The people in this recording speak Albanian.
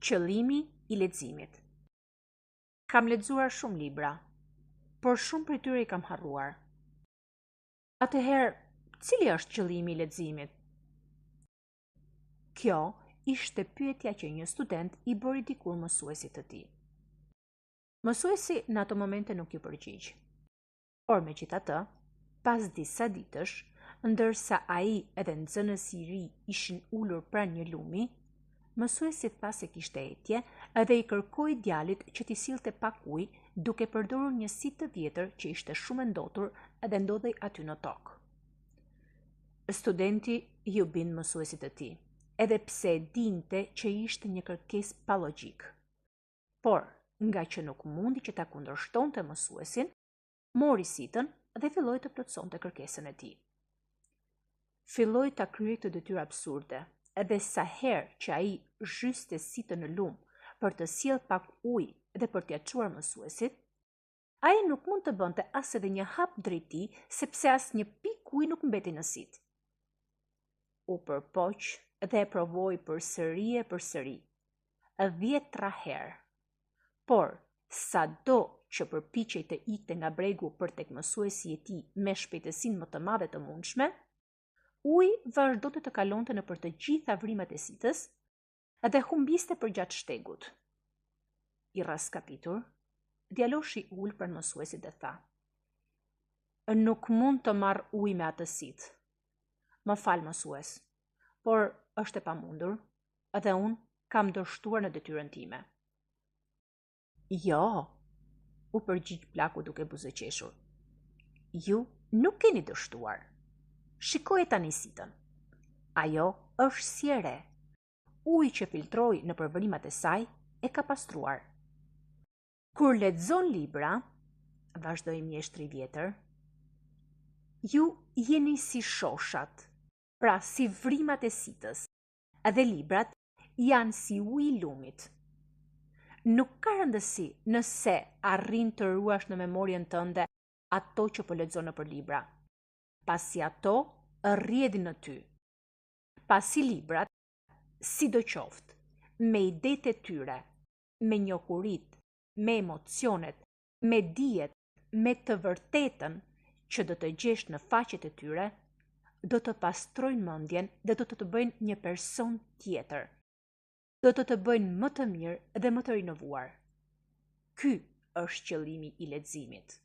Qëllimi i leximit. Kam lexuar shumë libra, por shumë prej tyre i kam harruar. Atëherë, cili është qëllimi i leximit? Kjo ishte pyetja që një student i bëri dikur mësuesit të tij. Mësuesi në ato momente nuk ju përgjigj. Por megjithatë, pas disa ditësh, ndërsa ai edhe nxënësi i ri ishin ulur pranë një lumi, mësuesi tha se kishte etje edhe i kërkoi djalit që t'i sillte pak ujë duke përdorur një sit të vjetër që ishte shumë e ndotur edhe ndodhej aty në tokë. Studenti ju bind mësuesit të tij, edhe pse e dinte që ishte një kërkesë pa logjik. Por, nga që nuk mundi që ta kundërshtonte mësuesin, mori sitën dhe filloi të plotësonte kërkesën e tij. Filloi ta kryej këtë detyrë absurde, edhe sa herë që ai zhyste sitën në lum për të sjellë pak ujë dhe për t'ia çuar mësuesit, ai nuk mund të bënte as edhe një hap drejt tij, sepse as një pikë ujë nuk mbeti në sit. U përpoq dhe e provoi përsëri e përsëri, 10 herë. Por, sado që përpiqej të ikte nga bregu për tek mësuesi i tij me shpejtësinë më të madhe të mundshme, uji vazhdonte të kalonte nëpër të gjitha vrimat e sitës dhe humbiste përgjatë shtegut. I raskapitur, djaloshi ul pranë mësuesit dhe tha: "Nuk mund të marr ujë me atë sitë. Më fal mësues, por është e pamundur dhe unë kam dështuar në detyrën time." "Jo," u përgjigj plaku duke buzëqeshur. "Ju nuk keni dështuar. Shikoj tani sitën. Ajo është si e re. Uji që filtroi në përvrimat e saj e ka pastruar. Kur lexon libra, vazhdoi mjeshtri i vjetër, ju jeni si shoshat, pra si vrimat e sitës, dhe librat janë si uji i lumit. Nuk ka rëndësi nëse arrin të ruash në memorien tënde ato që po lexon nëpër libra, pasi ato rrjedhin në ty. Pasi librat, sidoqoftë, me idetë e tyre, me njohurit, me emocionet, me dijet, me të vërtetën që do të gjesh në faqet e tyre, do të pastrojnë mendjen dhe do të bëjnë një person tjetër. Do të bëjnë më të mirë dhe më të rinovuar. Ky është qëllimi i leximit.